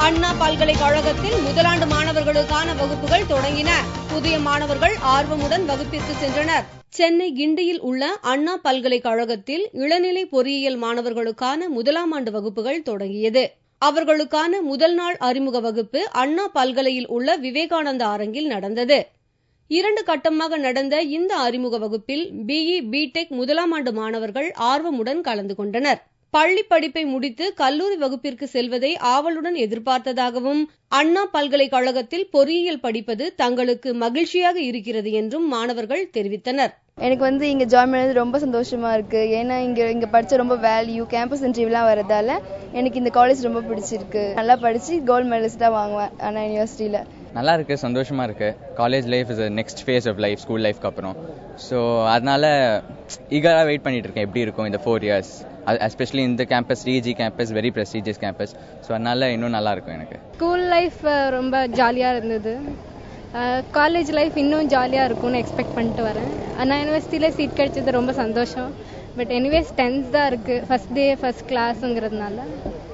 அண்ணா பல்கலைக்கழகத்தில் முதலாண்டு மாணவர்களுக்கான வகுப்புகள் தொடங்கின. புதிய மாணவர்கள் ஆர்வமுடன் வகுப்பிற்கு சென்றனர். சென்னை கிண்டியில் உள்ள அண்ணா பல்கலைக்கழகத்தில் இளநிலை பொறியியல் மாணவர்களுக்கான முதலாம் ஆண்டு வகுப்புகள் தொடங்கியது. அவர்களுக்கான முதல் நாள் அறிமுக வகுப்பு அண்ணா பல்கலையில் உள்ள விவேகானந்தா அரங்கில் நடந்தது. 2 கட்டமாக நடந்த இந்த அறிமுக வகுப்பில் பிஇ, பிடெக் முதலாம் ஆண்டு மாணவர்கள் ஆர்வமுடன் கலந்து கொண்டனர். பள்ளி படிப்பை முடித்து கல்லூரி வகுப்பிற்கு செல்வதை ஆவலுடன் எதிர்பார்த்ததாகவும், அண்ணா பல்கலைக்கழகத்தில் பொறியியல் படிப்பது தங்களுக்கு மகிழ்ச்சியாக இருக்கிறது என்றும் மாணவர்கள் தெரிவித்தனர். எனக்கு இங்க ஜாயின் பண்ணது ரொம்ப சந்தோஷமா இருக்கு. ஏன்னா இங்க படிச்ச ரொம்ப வேல்யூ, கேம்பஸ் இன்டர்வியூலாம் வரதால எனக்கு இந்த காலேஜ் ரொம்ப பிடிச்சிருக்கு. நல்லா படிச்சு கோல்டு மெடலிஸ்ட் தான் வாங்குவேன் அண்ணா யூனிவர்சிட்டியில. நல்லா இருக்கு, சந்தோஷமா இருக்கு. College life is next phase of life, school லைஃப்க்கு அப்புறம். ஸோ அதனால ஈகராக வெயிட் பண்ணிட்டு இருக்கேன் எப்படி இருக்கும் இந்த 4 years. எஸ்பெஷலி இந்த campus DG campus very prestigious campus. So அதனால இன்னும் நல்லா இருக்கும் எனக்கு. ஸ்கூல் லைஃப் ரொம்ப ஜாலியாக இருந்தது. காலேஜ் லைஃப் இன்னும் ஜாலியாக இருக்கும்னு எக்ஸ்பெக்ட் பண்ணிட்டு வரேன். அண்ணா யூனிவர்சிட்டியில் சீட் கிடைச்சது ரொம்ப சந்தோஷம். பட் எனிவேஸ் 10th தான் இருக்கு, ஃபர்ஸ்ட் டே ஃபர்ஸ்ட் கிளாஸ்ங்கிறதுனால.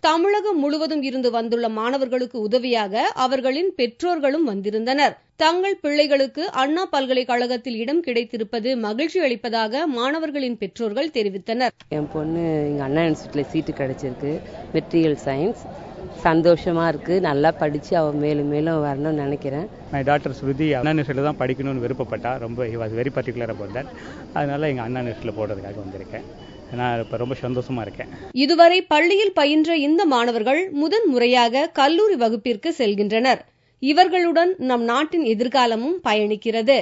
தமிழகம் முழுவதும் இருந்து வந்துள்ள மாணவர்களுக்கு உதவியாக அவர்களின் பெற்றோர்களும் வந்திருந்தனர். தங்கள் பிள்ளைகளுக்கு அண்ணா பல்கலைக்கழகத்தில் இடம் கிடைத்திருப்பது மகிழ்ச்சி அளிப்பதாக மாணவர்களின் பெற்றோர்கள் தெரிவித்தனர். என் பொண்ணு இங்க அண்ணா யூனிவர்சிட்டியில் சீட்டு கிடைச்சிருக்கு, மெட்டீரியல் சயின்ஸ். சந்தோஷமா இருக்கு. நல்லா படிச்சு அவ மேலும் மேலும் வரணும்னு நினைக்கிறேன். மை டாட்டர் ஸ்ருதி அண்ணா யூனிவர்சிட்டியில் தான் படிக்கணும்னு விருப்பப்பட்டா. ரொம்ப he was very particular about that. அதனால எங்கள் அண்ணா யூனிவர்சிட்டியில் போடுறதுக்காக வந்திருக்கேன். நான் இப்போ ரொம்ப சந்தோஷமா இருக்கேன். இதுவரை பள்ளியில் பயின்ற இந்த மாணவர்கள் முதன் முறையாக கல்லூரி வகுப்பிற்கு செல்கின்றனர். இவர்களுடன் நம் நாட்டின் எதிர்காலமும் பயணிக்கிறது.